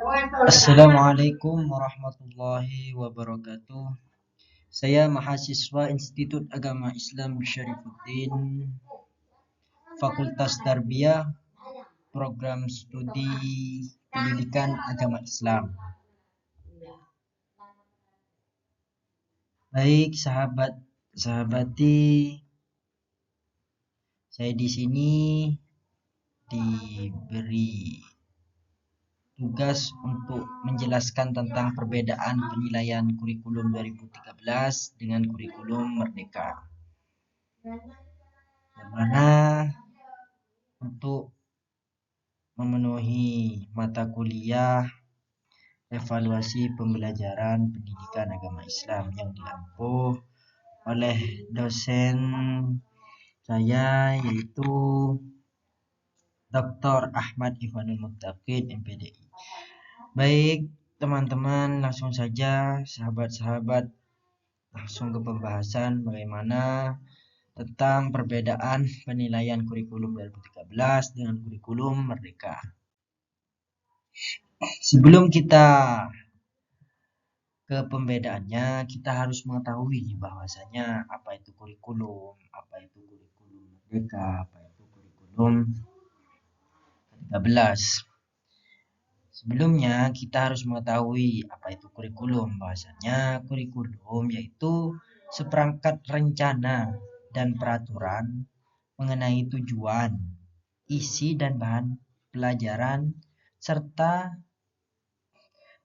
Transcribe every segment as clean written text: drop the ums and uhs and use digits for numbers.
Assalamualaikum warahmatullahi wabarakatuh. Saya mahasiswa Institut Agama Islam Syarifuddin, Fakultas Tarbiyah, Program Studi Pendidikan Agama Islam. Baik, sahabati, saya di sini diberi tugas untuk menjelaskan tentang perbedaan penilaian kurikulum 2013 dengan kurikulum Merdeka. Yang mana untuk memenuhi mata kuliah evaluasi pembelajaran pendidikan agama Islam yang diampu oleh dosen saya, yaitu Dr. Ahmad Ivanul Muttaqin, MPDI. Baik teman-teman, langsung saja sahabat-sahabat, langsung ke pembahasan bagaimana tentang perbedaan penilaian kurikulum 2013 dengan kurikulum Merdeka. Sebelum kita ke pembedaannya, kita harus mengetahui bahwasanya apa itu kurikulum, apa itu kurikulum Merdeka, apa itu kurikulum 13. Sebelumnya kita harus mengetahui apa itu kurikulum. Bahwasanya kurikulum yaitu seperangkat rencana dan peraturan mengenai tujuan, isi dan bahan pelajaran, serta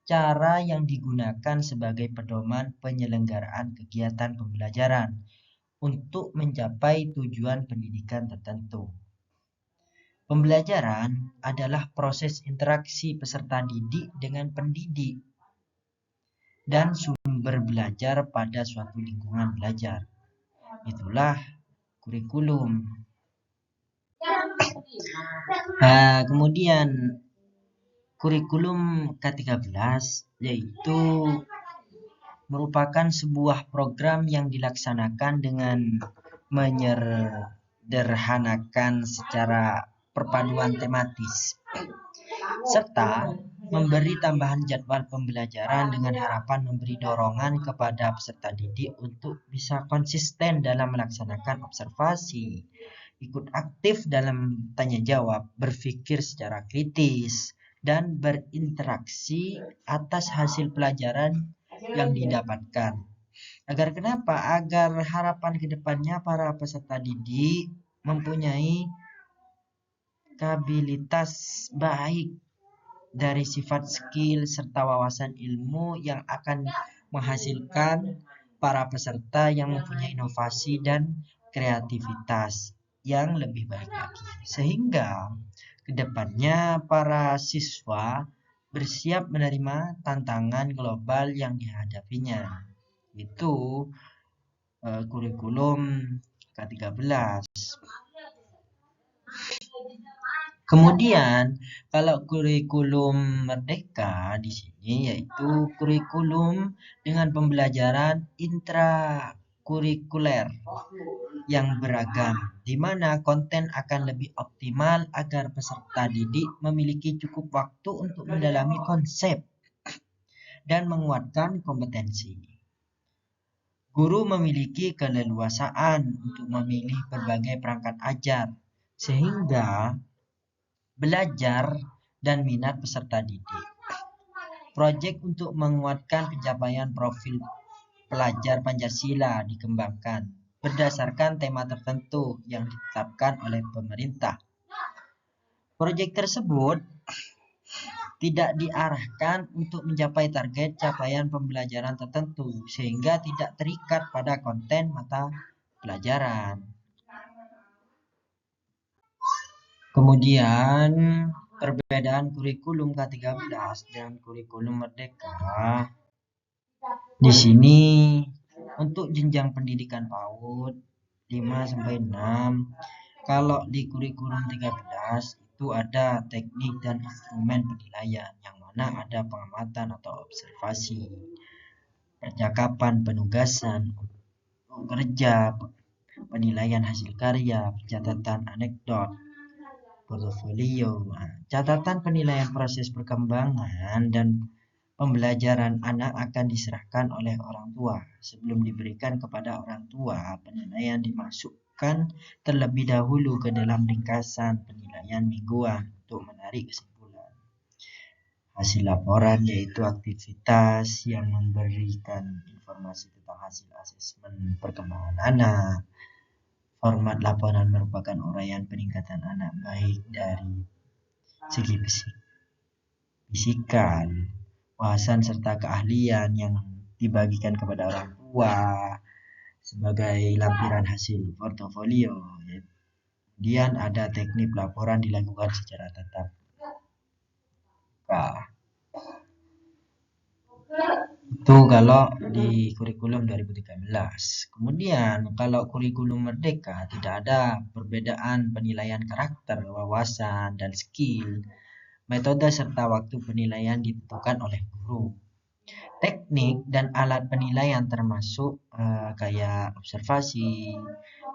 cara yang digunakan sebagai pedoman penyelenggaraan kegiatan pembelajaran untuk mencapai tujuan pendidikan tertentu. Pembelajaran adalah proses interaksi peserta didik dengan pendidik dan sumber belajar pada suatu lingkungan belajar. Itulah kurikulum. Kemudian kurikulum K13 yaitu merupakan sebuah program yang dilaksanakan dengan menyederhanakan secara perpaduan tematis serta memberi tambahan jadwal pembelajaran dengan harapan memberi dorongan kepada peserta didik untuk bisa konsisten dalam melaksanakan observasi, ikut aktif dalam tanya jawab, berpikir secara kritis, dan berinteraksi atas hasil pelajaran yang didapatkan. Agar kenapa? Agar harapan kedepannya para peserta didik mempunyai kapabilitas baik dari sifat skill serta wawasan ilmu yang akan menghasilkan para peserta yang mempunyai inovasi dan kreativitas yang lebih baik lagi. Sehingga kedepannya para siswa bersiap menerima tantangan global yang dihadapinya. Itu kurikulum K13. Kemudian kalau kurikulum Merdeka di sini yaitu kurikulum dengan pembelajaran intrakurikuler yang beragam, di mana konten akan lebih optimal agar peserta didik memiliki cukup waktu untuk mendalami konsep dan menguatkan kompetensi. Guru memiliki keleluasaan untuk memilih berbagai perangkat ajar, sehingga belajar dan minat peserta didik. Proyek untuk menguatkan pencapaian profil pelajar Pancasila dikembangkan berdasarkan tema tertentu yang ditetapkan oleh pemerintah. Proyek tersebut tidak diarahkan untuk mencapai target capaian pembelajaran tertentu sehingga tidak terikat pada konten mata pelajaran. Kemudian perbedaan kurikulum K13 dan kurikulum Merdeka. Di sini untuk jenjang pendidikan PAUD 5 sampai 6, kalau di kurikulum 13 itu ada teknik dan instrumen penilaian yang mana ada pengamatan atau observasi, percakapan, penugasan, kerja, penilaian hasil karya, pencatatan anekdot, portofolio. Nah, catatan penilaian proses perkembangan dan pembelajaran anak akan diserahkan oleh orang tua. Sebelum diberikan kepada orang tua, penilaian dimasukkan terlebih dahulu ke dalam ringkasan penilaian mingguan untuk menarik kesimpulan. Hasil laporan yaitu aktivitas yang memberikan informasi tentang hasil asesmen perkembangan anak. Format laporan merupakan uraian peningkatan anak baik dari segi fisikal, wawasan serta keahlian yang dibagikan kepada orang tua sebagai lampiran hasil portofolio. Kemudian ada teknik laporan dilakukan secara tatap muka. Itu kalau di kurikulum 2013. Kemudian kalau kurikulum Merdeka tidak ada perbedaan penilaian karakter, wawasan, dan skill. Metode serta waktu penilaian ditentukan oleh guru. Teknik dan alat penilaian termasuk kayak observasi,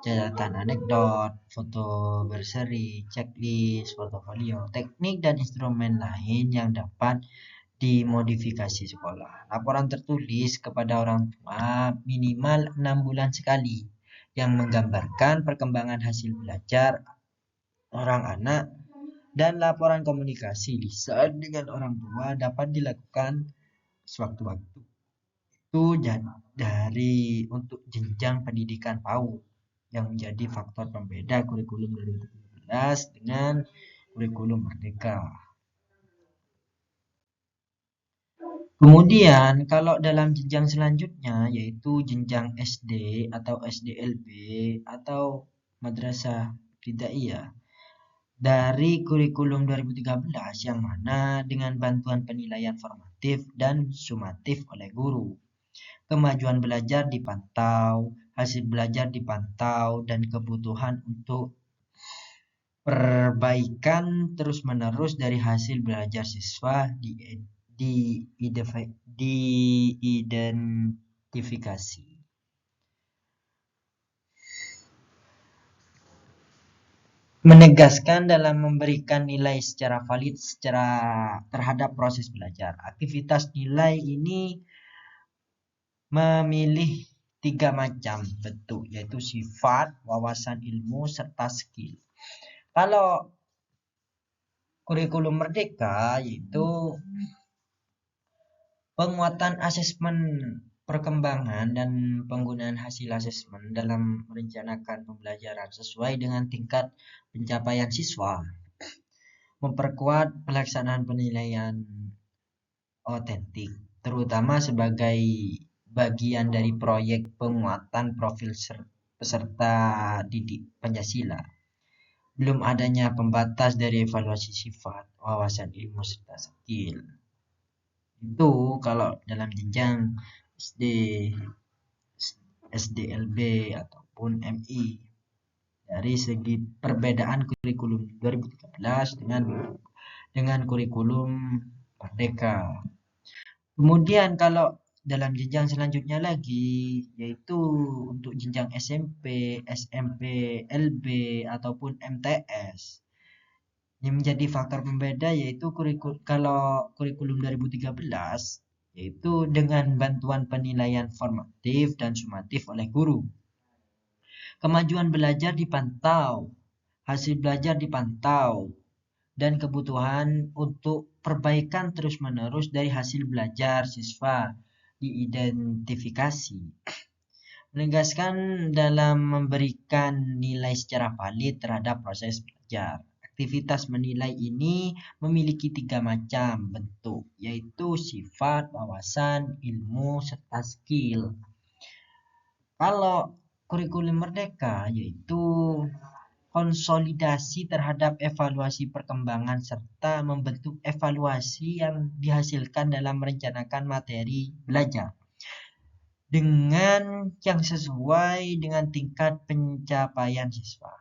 catatan anekdot, foto berseri, checklist, portofolio, teknik dan instrumen lain yang dapat dimodifikasi sekolah. Laporan tertulis kepada orang tua minimal 6 bulan sekali yang menggambarkan perkembangan hasil belajar orang anak, dan laporan komunikasi lisan dengan orang tua dapat dilakukan sewaktu-waktu. Itu dari untuk jenjang pendidikan PAUD yang menjadi faktor pembeda kurikulum 2017 dengan kurikulum Merdeka. Kemudian kalau dalam jenjang selanjutnya yaitu jenjang SD atau SDLB atau madrasah ibtidaiyah dari kurikulum 2013 yang mana dengan bantuan penilaian formatif dan sumatif oleh guru. Kemajuan belajar dipantau, hasil belajar dipantau, dan kebutuhan untuk perbaikan terus-menerus dari hasil belajar siswa diidentifikasi. Menegaskan dalam memberikan nilai secara valid terhadap proses belajar. Aktivitas nilai ini memilih 3 macam bentuk, yaitu sifat, wawasan ilmu, serta skill. Kalau kurikulum Merdeka yaitu penguatan asesmen perkembangan dan penggunaan hasil asesmen dalam merencanakan pembelajaran sesuai dengan tingkat pencapaian siswa. Memperkuat pelaksanaan penilaian otentik, terutama sebagai bagian dari proyek penguatan profil peserta didik Pancasila. Belum adanya pembatas dari evaluasi sifat, wawasan ilmu, serta skill. Itu kalau dalam jenjang SD, SDLB ataupun MI. Dari segi perbedaan kurikulum 2013 dengan kurikulum Merdeka. Kemudian kalau dalam jenjang selanjutnya lagi yaitu untuk jenjang SMP, SMP, LB ataupun MTS. Yang menjadi faktor pembeda yaitu kalau kurikulum 2013 yaitu dengan bantuan penilaian formatif dan sumatif oleh guru. Kemajuan belajar dipantau, hasil belajar dipantau, dan kebutuhan untuk perbaikan terus-menerus dari hasil belajar siswa diidentifikasi. Menegaskan dalam memberikan nilai secara valid terhadap proses belajar. Aktivitas menilai ini memiliki 3 macam bentuk, yaitu sifat, wawasan, ilmu, serta skill. Kalau kurikulum Merdeka yaitu konsolidasi terhadap evaluasi perkembangan serta membentuk evaluasi yang dihasilkan dalam merencanakan materi belajar dengan yang sesuai dengan tingkat pencapaian siswa.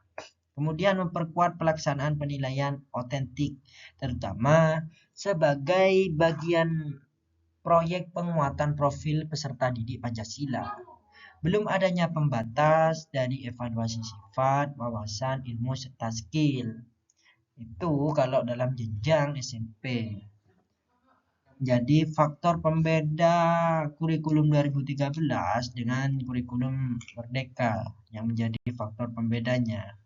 Kemudian memperkuat pelaksanaan penilaian otentik, terutama sebagai bagian proyek penguatan profil peserta didik Pancasila. Belum adanya pembatas dari evaluasi sifat, wawasan, ilmu, serta skill. Itu kalau dalam jenjang SMP. Jadi faktor pembeda kurikulum 2013 dengan kurikulum Merdeka yang menjadi faktor pembedanya.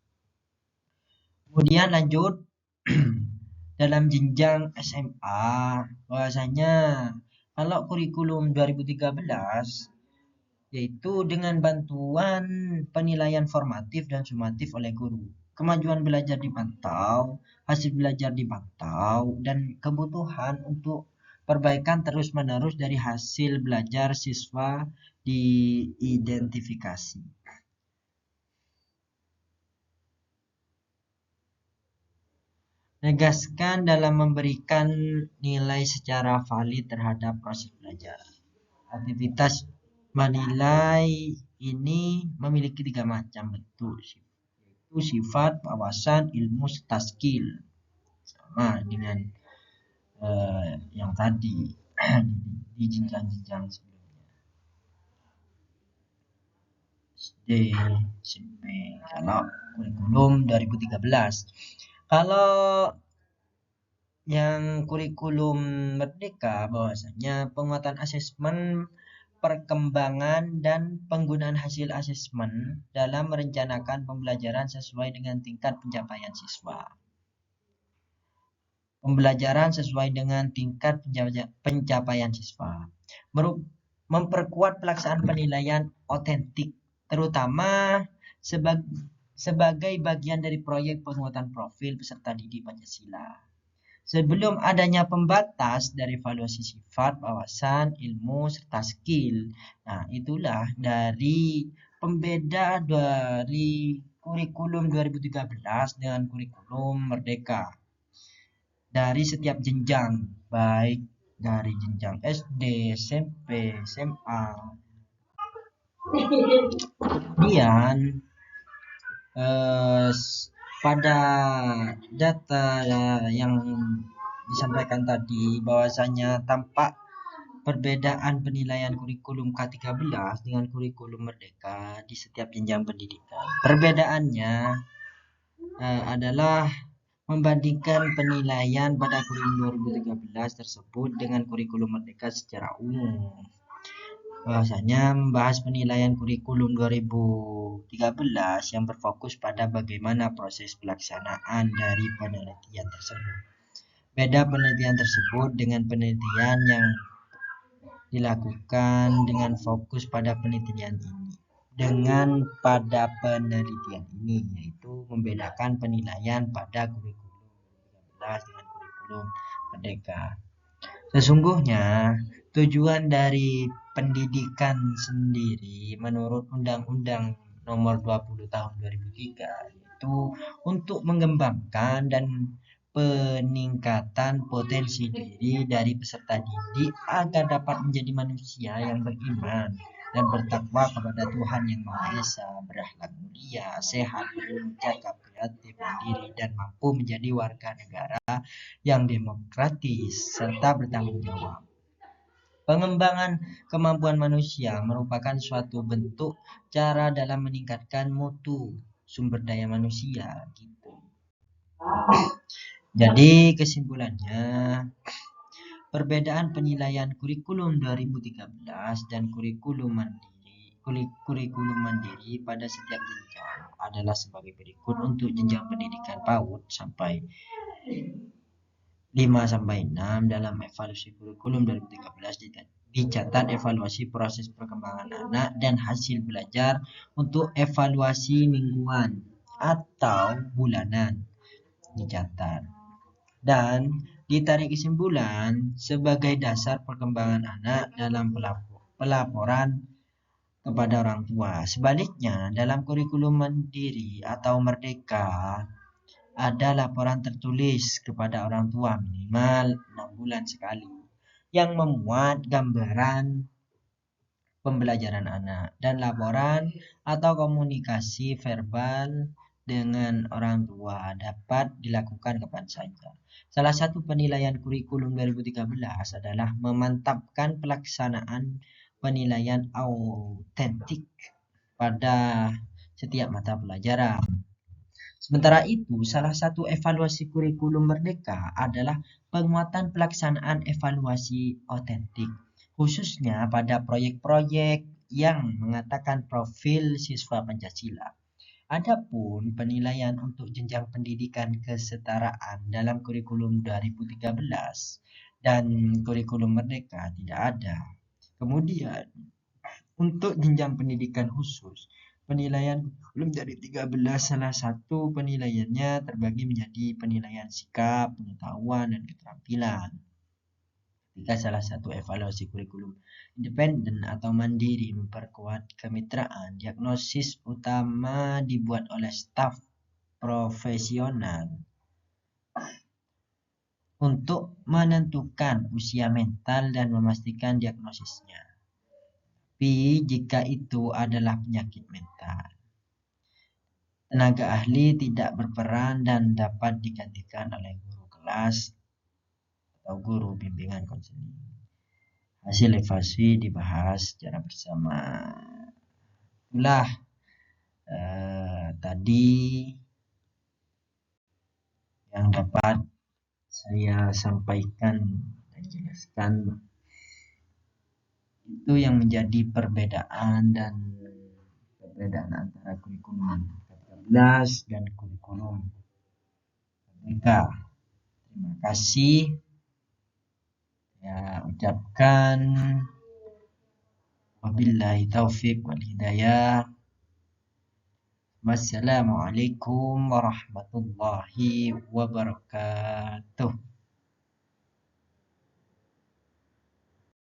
Kemudian lanjut dalam jenjang SMA, bahwasanya kalau kurikulum 2013 yaitu dengan bantuan penilaian formatif dan sumatif oleh guru. Kemajuan belajar dipantau, hasil belajar dipantau, dan kebutuhan untuk perbaikan terus-menerus dari hasil belajar siswa diidentifikasi. Negaskan dalam memberikan nilai secara valid terhadap proses belajar. Aktivitas menilai ini memiliki 3 macam bentuk, yaitu sifat, wawasan, ilmu, serta skill. Sama dengan yang tadi di jenjang-jenjang sebelumnya. SD, SMP, kalau kurikulum 2013. Kalau yang kurikulum Merdeka, bahwasanya penguatan asesmen, perkembangan dan penggunaan hasil asesmen dalam merencanakan pembelajaran sesuai dengan tingkat pencapaian siswa. Pembelajaran sesuai dengan tingkat pencapaian siswa. Memperkuat pelaksanaan penilaian otentik, terutama sebagai bagian dari proyek penguatan profil peserta didik Pancasila. Sebelum adanya pembatas dari evaluasi sifat, wawasan, ilmu, serta skill. Nah, itulah dari pembeda dari kurikulum 2013 dengan kurikulum Merdeka. Dari setiap jenjang, baik dari jenjang SD, SMP, SMA. Kemudian pada data yang disampaikan tadi, bahwasanya tampak perbedaan penilaian kurikulum K13 dengan kurikulum Merdeka di setiap jenjang pendidikan. Perbedaannya adalah membandingkan penilaian pada kurikulum 2013 tersebut dengan kurikulum Merdeka secara umum. Bahwasanya membahas penilaian kurikulum 2013 yang berfokus pada bagaimana proses pelaksanaan dari penelitian tersebut. Beda penelitian tersebut dengan penelitian yang dilakukan dengan fokus pada penelitian ini. Pada penelitian ini, yaitu membedakan penilaian pada kurikulum 2013 dengan kurikulum Merdeka. Sesungguhnya tujuan dari pendidikan sendiri menurut Undang-Undang Nomor 20 Tahun 2003 yaitu untuk mengembangkan dan peningkatan potensi diri dari peserta didik agar dapat menjadi manusia yang beriman dan bertakwa kepada Tuhan Yang Maha Esa, berakhlak mulia, sehat, bercakap, kreatif, mandiri, dan mampu menjadi warga negara yang demokratis serta bertanggung jawab. Pengembangan kemampuan manusia merupakan suatu bentuk cara dalam meningkatkan mutu sumber daya manusia gitu. Jadi kesimpulannya, perbedaan penilaian kurikulum 2013 dan kurikulum mandiri pada setiap jenjang adalah sebagai berikut. Untuk jenjang pendidikan PAUD sampai 5-6 dalam evaluasi kurikulum 2013 dicatat evaluasi proses perkembangan anak dan hasil belajar untuk evaluasi mingguan atau bulanan dicatat dan ditarik kesimpulan sebagai dasar perkembangan anak dalam pelaporan kepada orang tua. Sebaliknya, dalam kurikulum mandiri atau Merdeka ada laporan tertulis kepada orang tua minimal 6 bulan sekali yang memuat gambaran pembelajaran anak dan laporan atau komunikasi verbal dengan orang tua dapat dilakukan kapan saja. Salah satu penilaian kurikulum 2013 adalah memantapkan pelaksanaan penilaian autentik pada setiap mata pelajaran. Sementara itu, salah satu evaluasi kurikulum Merdeka adalah penguatan pelaksanaan evaluasi otentik, khususnya pada proyek-proyek yang mengatakan profil siswa Pancasila. Adapun penilaian untuk jenjang pendidikan kesetaraan dalam kurikulum 2013 dan kurikulum Merdeka tidak ada. Kemudian, untuk jenjang pendidikan khusus, penilaian belum dari 13 salah satu penilaiannya terbagi menjadi penilaian sikap, pengetahuan, dan keterampilan. Jika salah satu evaluasi kurikulum independen atau mandiri memperkuat kemitraan, diagnosis utama dibuat oleh staf profesional untuk menentukan usia mental dan memastikan diagnosisnya. Tapi jika itu adalah penyakit mental, tenaga ahli tidak berperan dan dapat digantikan oleh guru kelas atau guru bimbingan konseling. Hasil evaluasi dibahas secara bersama. Itulah tadi yang dapat saya sampaikan dan jelaskan. Itu yang menjadi perbedaan antara kurikulum 13 dan kurikulum Merdeka. Terima kasih. Ya, ucapkan wabillahi taufiq wal hidayah. Wassalamualaikum warahmatullahi wabarakatuh.